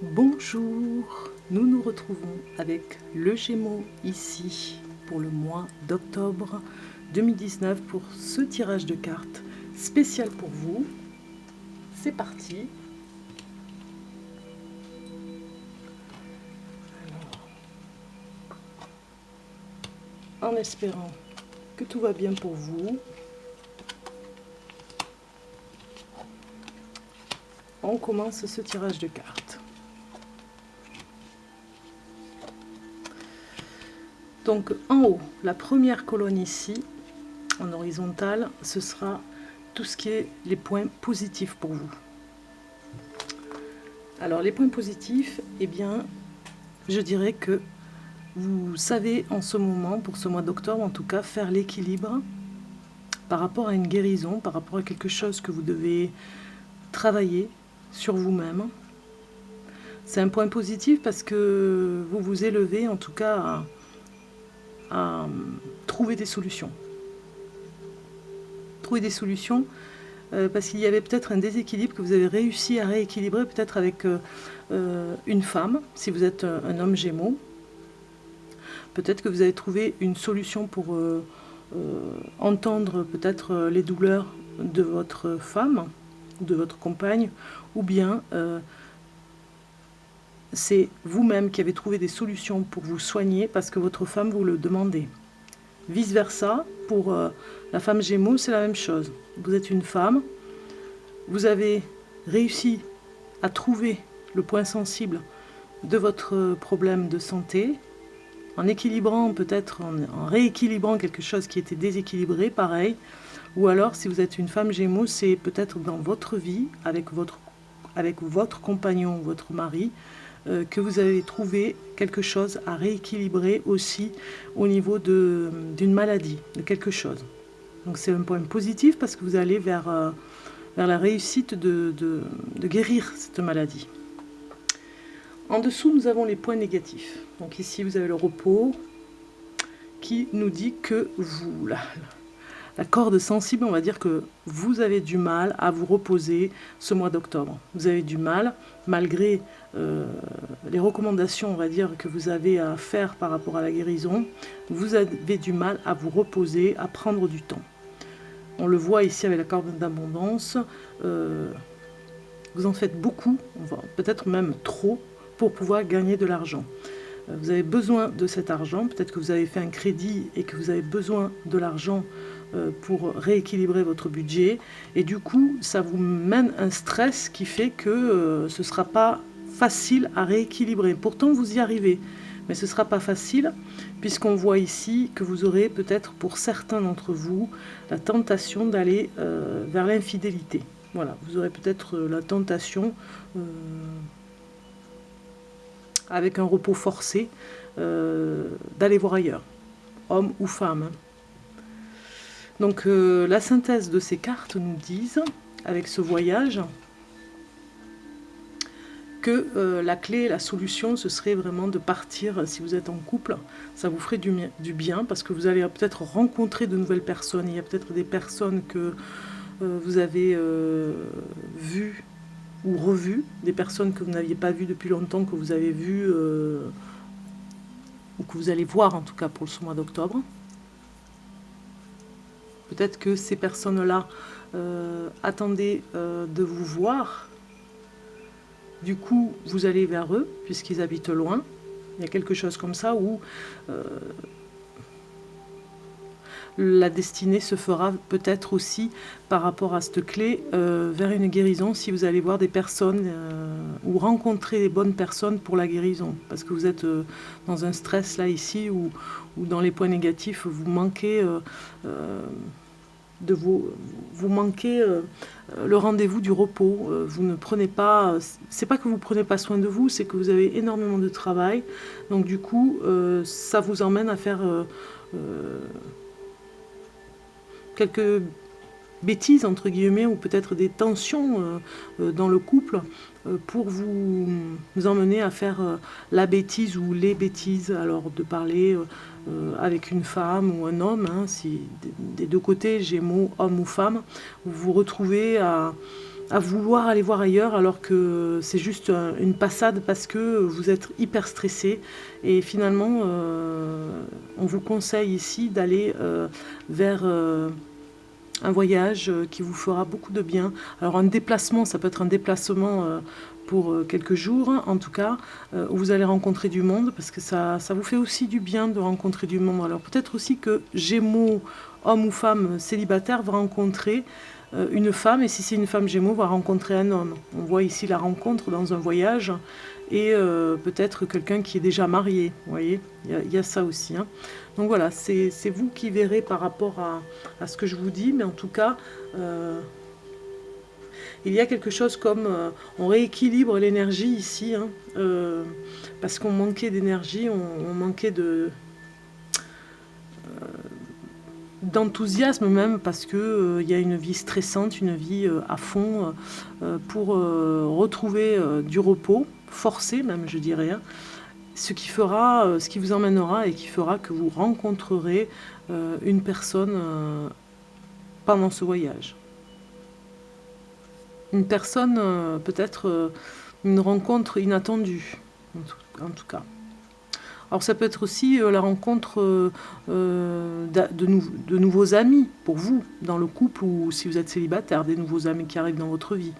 Bonjour, nous nous retrouvons avec le Gémeaux ici pour le mois d'octobre 2019 pour ce tirage de cartes spécial pour vous. C'est parti. Alors, en espérant que tout va bien pour vous, on commence ce tirage de cartes. Donc en haut, la première colonne ici, en horizontal, ce sera tout ce qui est les points positifs pour vous. Alors les points positifs, eh bien, je dirais que vous savez en ce moment, pour ce mois d'octobre en tout cas, faire l'équilibre par rapport à une guérison, par rapport à quelque chose que vous devez travailler sur vous-même. C'est un point positif parce que vous vous élevez en tout cas à trouver des solutions. Trouver des solutions parce qu'il y avait peut-être un déséquilibre que vous avez réussi à rééquilibrer peut-être avec une femme, si vous êtes un homme Gémeaux. Peut-être que vous avez trouvé une solution pour entendre peut-être les douleurs de votre femme, de votre compagne, ou bien c'est vous-même qui avez trouvé des solutions pour vous soigner parce que votre femme vous le demandait. Vice-versa, pour la femme Gémeaux, c'est la même chose. Vous êtes une femme, vous avez réussi à trouver le point sensible de votre problème de santé, en équilibrant peut-être, en rééquilibrant quelque chose qui était déséquilibré, pareil. Ou alors, si vous êtes une femme Gémeaux, c'est peut-être dans votre vie, avec votre compagnon, votre mari, que vous avez trouvé quelque chose à rééquilibrer aussi au niveau d'une maladie, de quelque chose. Donc c'est un point positif parce que vous allez vers la réussite de guérir cette maladie. En dessous, nous avons les points négatifs. Donc ici, vous avez le repos qui nous dit que vous, la corde sensible, on va dire que vous avez du mal à vous reposer ce mois d'octobre. Vous avez du mal, malgré les recommandations, on va dire, que vous avez à faire par rapport à la guérison, vous avez du mal à vous reposer, à prendre du temps. On le voit ici avec la corde d'abondance. Vous en faites beaucoup, peut-être même trop, pour pouvoir gagner de l'argent. Vous avez besoin de cet argent, peut-être que vous avez fait un crédit et que vous avez besoin de l'argent pour rééquilibrer votre budget, et du coup ça vous mène un stress qui fait que ce ne sera pas facile à rééquilibrer. Pourtant vous y arrivez, mais ce ne sera pas facile puisqu'on voit ici que vous aurez peut-être pour certains d'entre vous la tentation d'aller vers l'infidélité. Voilà, vous aurez peut-être la tentation avec un repos forcé d'aller voir ailleurs, homme ou femme. Donc la synthèse de ces cartes nous disent, avec ce voyage, que la clé, la solution, ce serait vraiment de partir, si vous êtes en couple, ça vous ferait du bien, parce que vous allez peut-être rencontrer de nouvelles personnes. Il y a peut-être des personnes que vous avez vues ou revues, des personnes que vous n'aviez pas vues depuis longtemps, que vous avez vues, ou que vous allez voir en tout cas pour ce mois d'octobre. Peut-être que ces personnes-là attendaient de vous voir. Du coup, vous allez vers eux, puisqu'ils habitent loin. Il y a quelque chose comme ça où la destinée se fera peut-être aussi par rapport à cette clé vers une guérison, si vous allez voir des personnes ou rencontrer les bonnes personnes pour la guérison. Parce que vous êtes dans un stress là, ici, ou dans les points négatifs, vous manquez... vous manquez le rendez-vous du repos. Vous ne prenez pas, c'est pas que vous prenez pas soin de vous, c'est que vous avez énormément de travail. Donc du coup, ça vous emmène à faire quelques bêtises entre guillemets, ou peut-être des tensions dans le couple pour vous emmener à faire la bêtise ou les bêtises. Alors de parler avec une femme ou un homme, si des deux côtés, Gémeaux, homme ou femme, vous vous retrouvez à à vouloir aller voir ailleurs alors que c'est juste une passade parce que vous êtes hyper stressé et finalement on vous conseille ici d'aller vers un voyage qui vous fera beaucoup de bien. Alors un déplacement, ça peut être un déplacement pour quelques jours en tout cas, où vous allez rencontrer du monde parce que ça vous fait aussi du bien de rencontrer du monde. Alors peut-être aussi que Gémeaux, homme ou femme célibataire, va rencontrer une femme, et si c'est une femme Gémeaux, va rencontrer un homme. On voit ici la rencontre dans un voyage, et peut-être quelqu'un qui est déjà marié, vous voyez, il y a ça aussi. Hein. Donc voilà, c'est vous qui verrez par rapport à ce que je vous dis, mais en tout cas, il y a quelque chose comme, on rééquilibre l'énergie ici, hein, parce qu'on manquait d'énergie, on manquait d'enthousiasme même, parce que il y a une vie stressante, une vie à fond, pour retrouver du repos, forcé même je dirais, hein, ce qui vous emmènera et qui fera que vous rencontrerez une personne pendant ce voyage. Une personne, peut-être une rencontre inattendue, en tout cas. Alors ça peut être aussi la rencontre de nouveaux amis pour vous, dans le couple, ou si vous êtes célibataire, des nouveaux amis qui arrivent dans votre vie.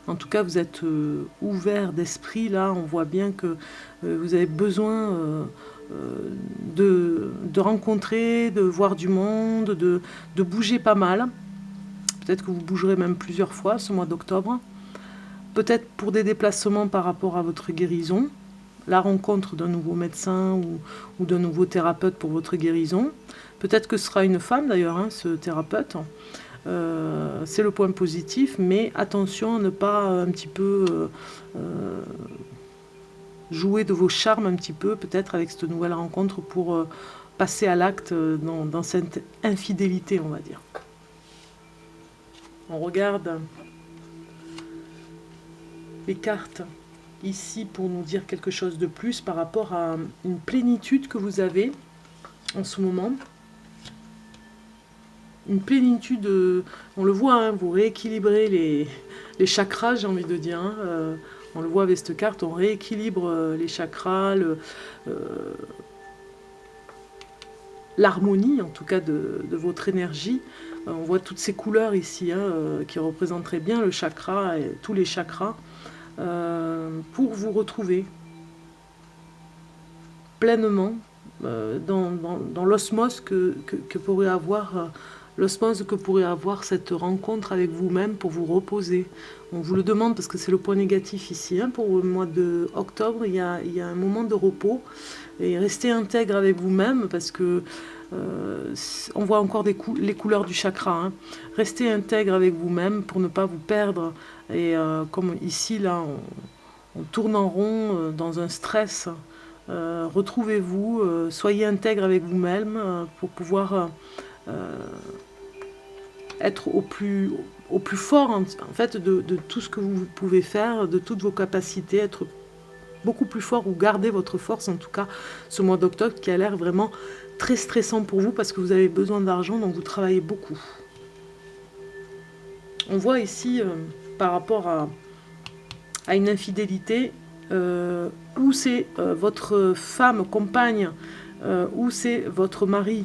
En tout cas, vous êtes ouvert d'esprit, là, on voit bien que vous avez besoin de rencontrer, de voir du monde, de bouger pas mal. Peut-être que vous bougerez même plusieurs fois ce mois d'octobre. Peut-être pour des déplacements par rapport à votre guérison, la rencontre d'un nouveau médecin ou d'un nouveau thérapeute pour votre guérison. Peut-être que ce sera une femme d'ailleurs, hein, ce thérapeute. C'est le point positif, mais attention à ne pas un petit peu jouer de vos charmes un petit peu, peut-être avec cette nouvelle rencontre pour passer à l'acte dans cette infidélité, on va dire. On regarde les cartes ici pour nous dire quelque chose de plus par rapport à une plénitude que vous avez en ce moment. Une plénitude, on le voit, hein, vous rééquilibrez les chakras, j'ai envie de dire. Hein, on le voit avec cette carte, on rééquilibre les chakras, l'harmonie en tout cas de votre énergie. On voit toutes ces couleurs ici qui représenteraient bien le chakra et tous les chakras pour vous retrouver pleinement dans l'osmose que pourrait avoir l'osmose que pourrait avoir cette rencontre avec vous-même pour vous reposer. On vous le demande parce que c'est le point négatif ici. Hein. Pour le mois d'octobre, il y a un moment de repos et restez intègre avec vous-même parce que on voit encore les couleurs du chakra. Hein. Restez intègre avec vous-même pour ne pas vous perdre. Et comme ici, là, on tourne en rond dans un stress. Retrouvez-vous, soyez intègre avec vous-même pour pouvoir être au plus fort en fait de tout ce que vous pouvez faire, de toutes vos capacités, être beaucoup plus fort ou garder votre force en tout cas ce mois d'octobre qui a l'air vraiment très stressant pour vous parce que vous avez besoin d'argent donc vous travaillez beaucoup. On voit ici par rapport à une infidélité où c'est votre femme, compagne, ou c'est votre mari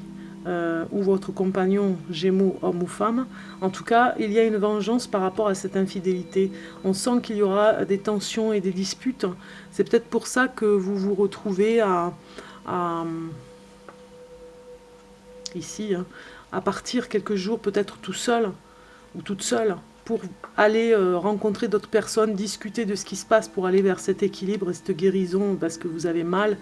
ou votre compagnon, Gémeaux, homme ou femme. En tout cas, il y a une vengeance par rapport à cette infidélité. On sent qu'il y aura des tensions et des disputes. C'est peut-être pour ça que vous vous retrouvez ici, hein, à partir quelques jours, peut-être tout seul ou toute seule, pour aller rencontrer d'autres personnes, discuter de ce qui se passe pour aller vers cet équilibre et cette guérison parce que vous avez mal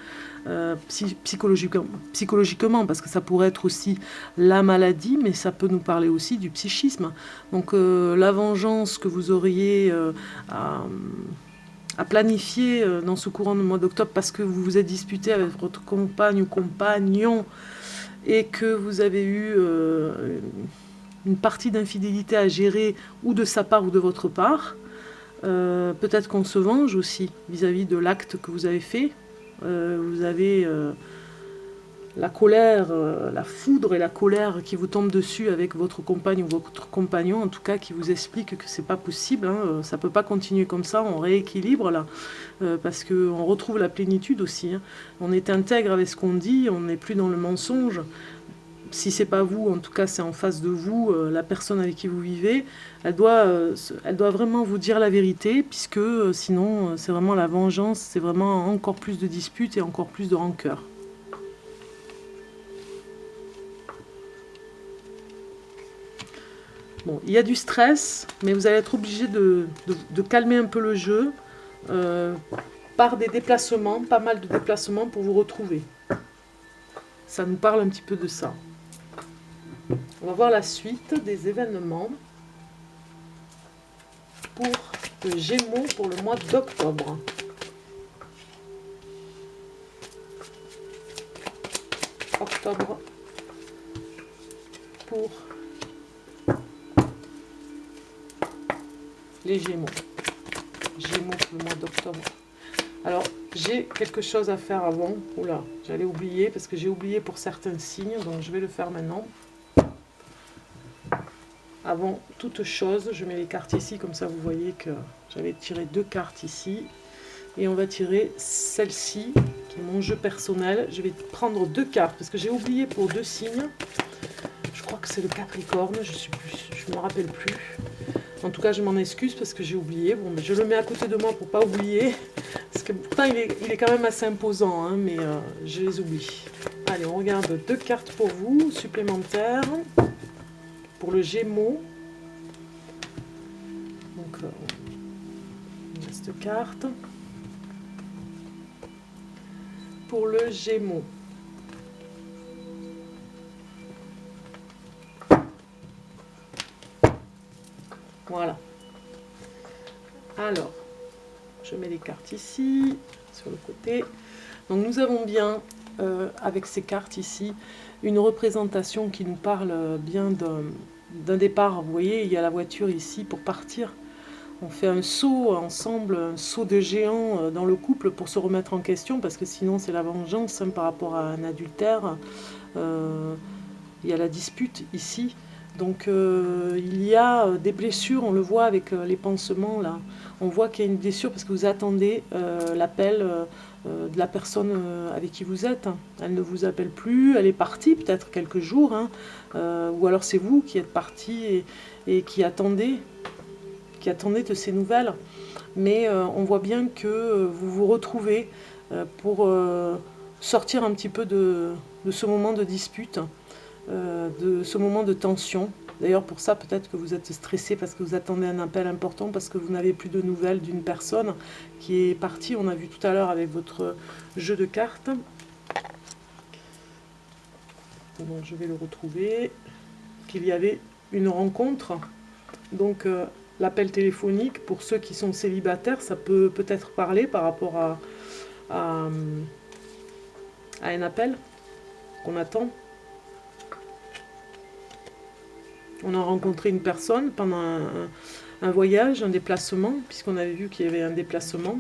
psychologiquement, parce que ça pourrait être aussi la maladie, mais ça peut nous parler aussi du psychisme. Donc la vengeance que vous auriez à planifier dans ce courant du mois d'octobre parce que vous vous êtes disputé avec votre compagne ou compagnon et que vous avez eu une partie d'infidélité à gérer ou de sa part ou de votre part. Peut-être qu'on se venge aussi vis-à-vis de l'acte que vous avez fait. Vous avez la colère, la foudre et la colère qui vous tombent dessus avec votre compagne ou votre compagnon, en tout cas qui vous explique que c'est pas possible, hein, ça peut pas continuer comme ça, on rééquilibre là, parce qu'on retrouve la plénitude aussi, hein. On est intègre avec ce qu'on dit, on n'est plus dans le mensonge. Si c'est pas vous, en tout cas c'est en face de vous, la personne avec qui vous vivez, elle doit vraiment vous dire la vérité, puisque sinon c'est vraiment la vengeance, c'est vraiment encore plus de disputes et encore plus de rancœur. Bon, il y a du stress, mais vous allez être obligé de calmer un peu le jeu par des déplacements, pas mal de déplacements pour vous retrouver. Ça nous parle un petit peu de ça. On va voir la suite des événements pour le Gémeaux pour le mois d'octobre. Octobre pour les Gémeaux. Gémeaux pour le mois d'octobre. Alors, j'ai quelque chose à faire avant. Oula, j'allais oublier parce que j'ai oublié pour certains signes, donc je vais le faire maintenant. Avant toute chose, je mets les cartes ici, comme ça vous voyez que j'avais tiré 2 cartes ici. Et on va tirer celle-ci, qui est mon jeu personnel. Je vais prendre 2 cartes, parce que j'ai oublié pour 2 signes. Je crois que c'est le Capricorne, je ne me rappelle plus. En tout cas, je m'en excuse parce que j'ai oublié. Bon, mais je le mets à côté de moi pour ne pas oublier. Parce que pourtant, il est quand même assez imposant, hein, mais je les oublie. Allez, on regarde 2 cartes pour vous, supplémentaires. Pour le Gémeaux. Donc, on a cette carte. Pour le Gémeaux. Voilà. Alors, je mets les cartes ici, sur le côté. Donc nous avons bien, avec ces cartes ici, une représentation qui nous parle bien d'un départ. Vous voyez, il y a la voiture ici pour partir. On fait un saut ensemble, un saut de géant dans le couple pour se remettre en question, parce que sinon c'est la vengeance hein, par rapport à un adultère. Il y a la dispute ici. Donc il y a des blessures, on le voit avec les pansements là. On voit qu'il y a une blessure parce que vous attendez l'appel de la personne avec qui vous êtes. Elle ne vous appelle plus, elle est partie peut-être quelques jours, hein. Ou alors c'est vous qui êtes parti et qui attendez de ces nouvelles. Mais on voit bien que vous vous retrouvez pour sortir un petit peu de ce moment de dispute. De ce moment de tension. D'ailleurs, pour ça, peut-être que vous êtes stressé parce que vous attendez un appel important, parce que vous n'avez plus de nouvelles d'une personne qui est partie. On a vu tout à l'heure avec votre jeu de cartes. Donc, je vais le retrouver. Qu'il y avait une rencontre. Donc, l'appel téléphonique, pour ceux qui sont célibataires, ça peut peut-être parler par rapport à un appel qu'on attend. On a rencontré une personne pendant un voyage, un déplacement, puisqu'on avait vu qu'il y avait un déplacement.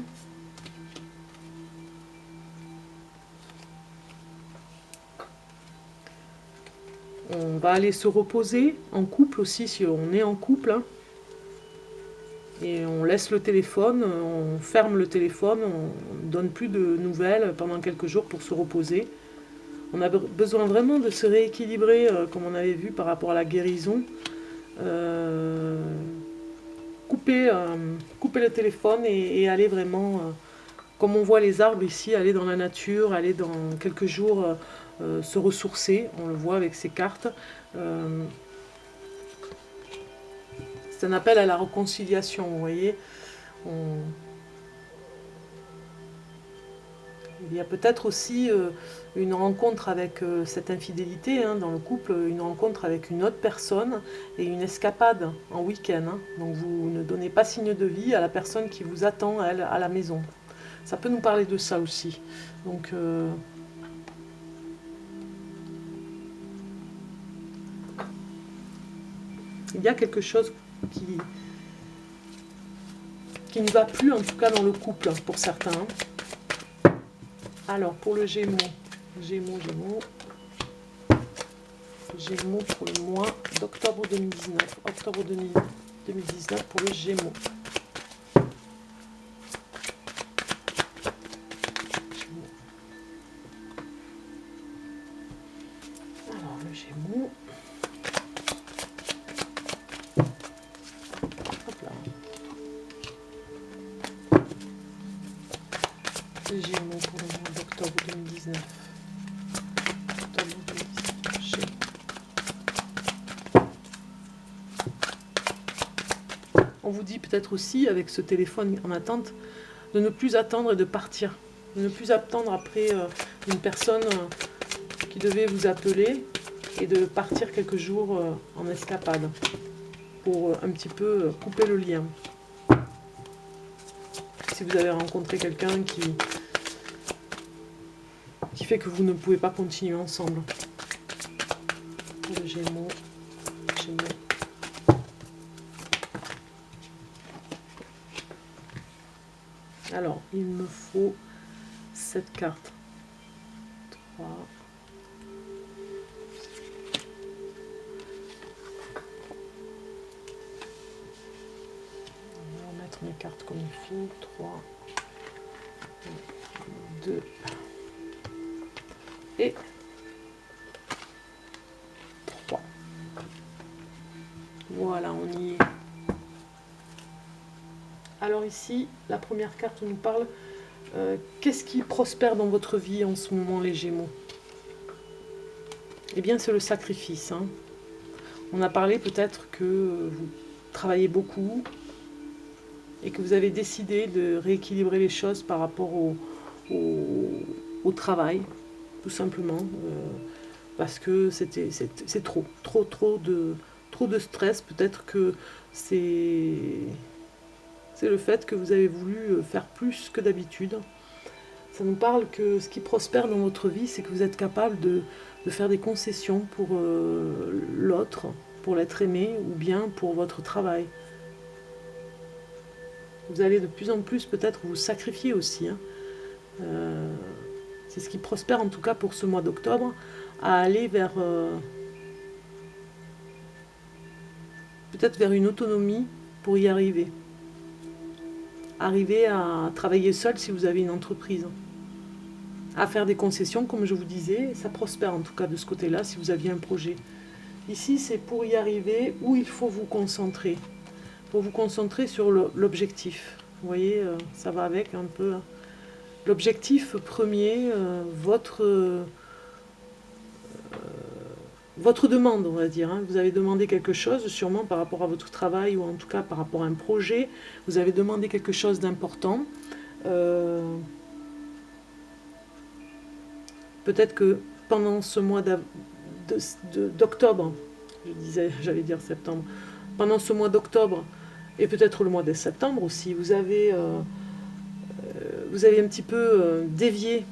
On va aller se reposer en couple aussi, si on est en couple. Hein. Et on laisse le téléphone, on ferme le téléphone, on ne donne plus de nouvelles pendant quelques jours pour se reposer. On a besoin vraiment de se rééquilibrer, comme on avait vu par rapport à la guérison. Couper le téléphone et aller vraiment, comme on voit les arbres ici, aller dans la nature, aller dans quelques jours se ressourcer. On le voit avec ces cartes. C'est un appel à la réconciliation, vous voyez. Il y a peut-être aussi une rencontre avec cette infidélité hein, dans le couple, une rencontre avec une autre personne et une escapade en week-end. Hein. Donc vous ne donnez pas signe de vie à la personne qui vous attend, elle, à la maison. Ça peut nous parler de ça aussi. Donc il y a quelque chose qui ne va plus, en tout cas dans le couple, pour certains. Alors, pour le Gémeaux. Gémeaux. Gémeaux pour le mois d'octobre 2019. Octobre 2019 pour le Gémeaux. Alors, le Gémeaux. Hop là. Les Gémeaux pour le mois d'octobre 2019. Octobre 2019, Gémeaux. On vous dit peut-être aussi, avec ce téléphone en attente, de ne plus attendre et de partir. De ne plus attendre après une personne qui devait vous appeler et de partir quelques jours en escapade pour un petit peu couper le lien. Si vous avez rencontré quelqu'un qui fait que vous ne pouvez pas continuer ensemble. Le Gémeaux, Gémeaux. Alors, il me faut 7 cartes. 3. On va mettre mes cartes comme il faut. 3. 2. Et 3. Voilà, on y est. Alors ici, la première carte nous parle, qu'est-ce qui prospère dans votre vie en ce moment, les Gémeaux? Eh bien, c'est le sacrifice. Hein. On a parlé peut-être que vous travaillez beaucoup et que vous avez décidé de rééquilibrer les choses par rapport au travail, tout simplement, parce que c'est trop de stress. Peut-être que c'est le fait que vous avez voulu faire plus que d'habitude. Ça nous parle que ce qui prospère dans votre vie, c'est que vous êtes capable de faire des concessions pour l'autre, pour l'être aimé, ou bien pour votre travail. Vous allez de plus en plus peut-être vous sacrifier aussi. Hein. C'est ce qui prospère en tout cas pour ce mois d'octobre, à aller vers peut-être vers une autonomie pour y arriver. Arriver à travailler seul si vous avez une entreprise. À faire des concessions, comme je vous disais, ça prospère en tout cas de ce côté-là si vous aviez un projet. Ici, c'est pour y arriver où il faut vous concentrer. Pour vous concentrer sur l'objectif. Vous voyez, ça va avec un peu. L'objectif premier, votre demande, on va dire. Hein. Vous avez demandé quelque chose, sûrement par rapport à votre travail ou en tout cas par rapport à un projet. Vous avez demandé quelque chose d'important. Peut-être que pendant ce mois d'octobre, j'allais dire septembre, pendant ce mois d'octobre, et peut-être le mois de septembre aussi, vous avez un petit peu dévié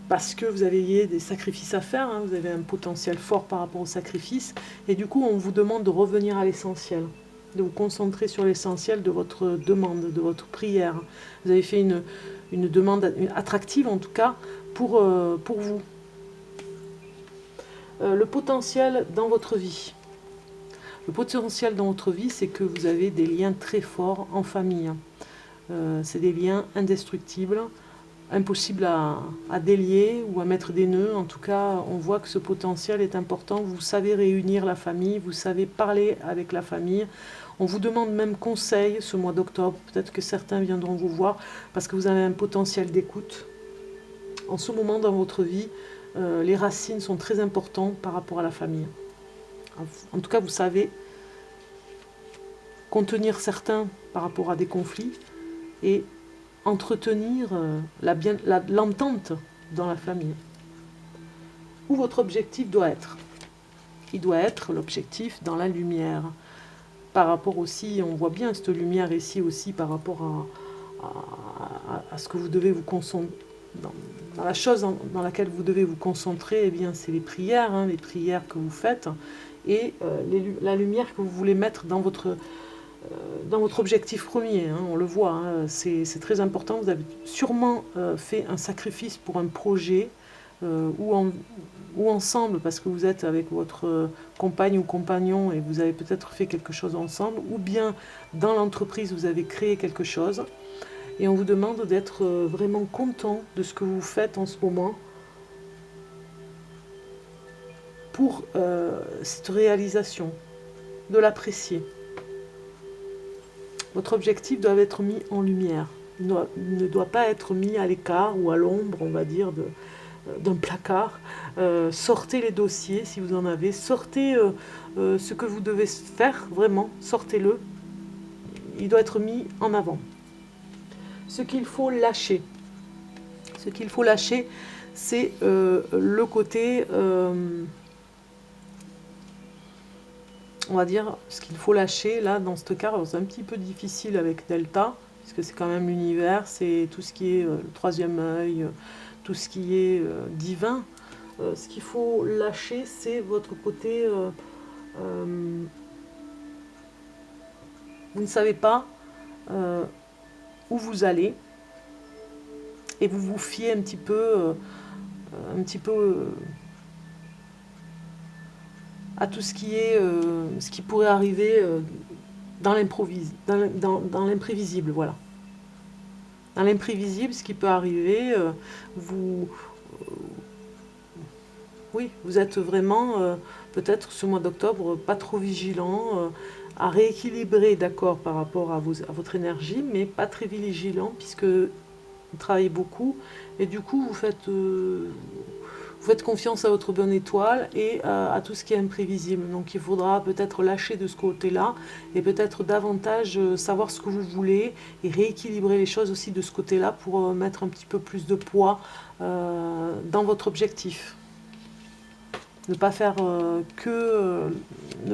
parce que vous aviez des sacrifices à faire, hein, vous avez un potentiel fort par rapport aux sacrifices, et du coup on vous demande de revenir à l'essentiel, de vous concentrer sur l'essentiel de votre demande, de votre prière. Vous avez fait une demande attractive en tout cas pour vous. Le potentiel dans votre vie. Le potentiel dans votre vie, c'est que vous avez des liens très forts en famille. C'est des liens indestructibles, impossibles à délier ou à mettre des nœuds. En tout cas, on voit que ce potentiel est important. Vous savez réunir la famille, vous savez parler avec la famille. On vous demande même conseil ce mois d'octobre. Peut-être que certains viendront vous voir parce que vous avez un potentiel d'écoute. En ce moment dans votre vie, les racines sont très importantes par rapport à la famille. En tout cas, vous savez contenir certains par rapport à des conflits et entretenir l'entente dans la famille. Où votre objectif doit être. Il doit être l'objectif dans la lumière. Par rapport aussi, on voit bien cette lumière ici aussi par rapport à ce que vous devez vous concentrer. Dans la chose dans laquelle vous devez vous concentrer, eh bien, c'est les prières que vous faites et la lumière que vous voulez mettre dans votre objectif premier. Hein, on le voit, hein, c'est très important. Vous avez sûrement fait un sacrifice pour un projet ou ou ensemble parce que vous êtes avec votre compagne ou compagnon et vous avez peut-être fait quelque chose ensemble, ou bien dans l'entreprise vous avez créé quelque chose et on vous demande d'être vraiment content de ce que vous faites en ce moment pour cette réalisation, de l'apprécier. Votre objectif doit être mis en lumière, il ne doit pas être mis à l'écart ou à l'ombre, on va dire, d'un placard. Sortez les dossiers si vous en avez, sortez ce que vous devez faire, vraiment, sortez-le. Il doit être mis en avant. Ce qu'il faut lâcher. Ce qu'il faut lâcher, c'est le côté, on va dire, ce qu'il faut lâcher, là, dans ce cas, c'est un petit peu difficile avec Delta, puisque c'est quand même l'univers, c'est tout ce qui est le troisième œil, tout ce qui est divin. Ce qu'il faut lâcher, c'est votre côté, vous ne savez pas où vous allez, et vous vous fiez un petit peu à tout ce qui est, ce qui pourrait arriver dans l'imprévisible, voilà. Dans l'imprévisible, ce qui peut arriver, oui, vous êtes vraiment, peut-être ce mois d'octobre, pas trop vigilant, à rééquilibrer, d'accord, par rapport à votre énergie, mais pas très vigilant, puisque vous travaillez beaucoup, et du coup, vous faites confiance à votre bonne étoile et à tout ce qui est imprévisible. Donc il faudra peut-être lâcher de ce côté-là et peut-être davantage savoir ce que vous voulez et rééquilibrer les choses aussi de ce côté-là pour mettre un petit peu plus de poids dans votre objectif. Ne pas faire ne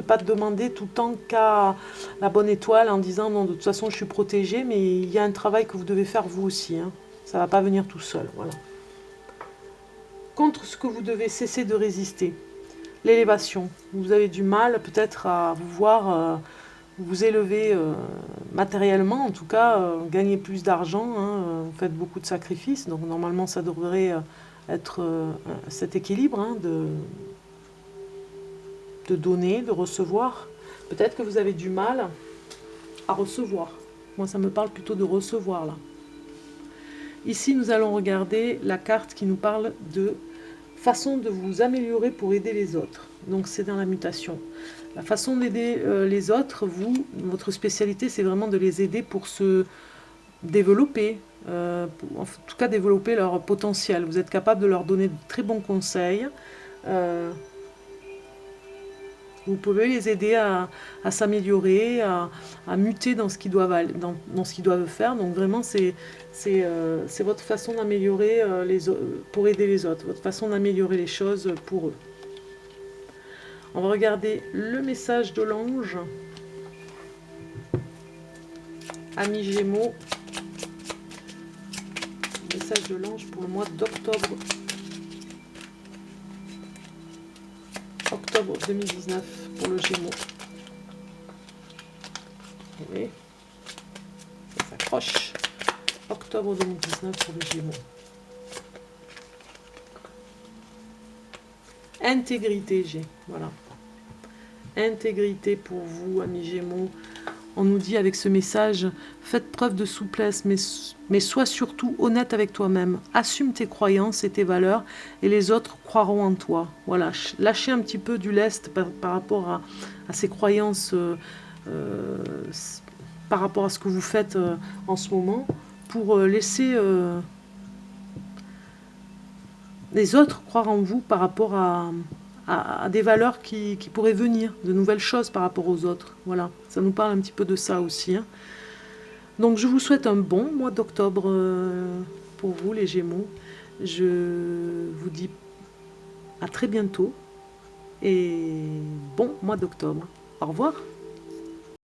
pas demander tout le temps qu'à la bonne étoile en disant non, de toute façon je suis protégée, mais il y a un travail que vous devez faire vous aussi. Hein. Ça ne va pas venir tout seul. Voilà. Contre ce que vous devez cesser de résister. L'élévation. Vous avez du mal peut-être à vous voir vous élever matériellement, en tout cas gagner plus d'argent. Hein, vous faites beaucoup de sacrifices, donc normalement ça devrait être cet équilibre hein, de donner, de recevoir. Peut-être que vous avez du mal à recevoir. Moi ça me parle plutôt de recevoir là. Ici, nous allons regarder la carte qui nous parle de façon de vous améliorer pour aider les autres. Donc, c'est dans la mutation. La façon d'aider les autres, votre spécialité, c'est vraiment de les aider pour se développer, en tout cas développer leur potentiel. Vous êtes capable de leur donner de très bons conseils. Vous pouvez les aider à s'améliorer, à muter dans ce qu'ils doivent, dans ce qu'ils doivent faire. Donc vraiment, c'est votre façon d'améliorer pour aider les autres, votre façon d'améliorer les choses pour eux. On va regarder le message de l'ange. Amis Gémeaux. Message de l'ange pour le mois d'octobre. Octobre 2019 pour le Gémeaux. Oui. Ça s'accroche. Octobre 2019 pour le Gémeaux. Intégrité, voilà. Intégrité pour vous, amis Gémeaux. On nous dit avec ce message, faites preuve de souplesse, mais sois surtout honnête avec toi-même. Assume tes croyances et tes valeurs, et les autres croiront en toi. Voilà, lâchez un petit peu du lest par rapport à ces croyances, par rapport à ce que vous faites en ce moment, pour laisser les autres croire en vous par rapport à des valeurs qui pourraient venir, de nouvelles choses par rapport aux autres. Voilà, ça nous parle un petit peu de ça aussi. Hein. Donc je vous souhaite un bon mois d'octobre pour vous les Gémeaux. Je vous dis à très bientôt et bon mois d'octobre. Au revoir.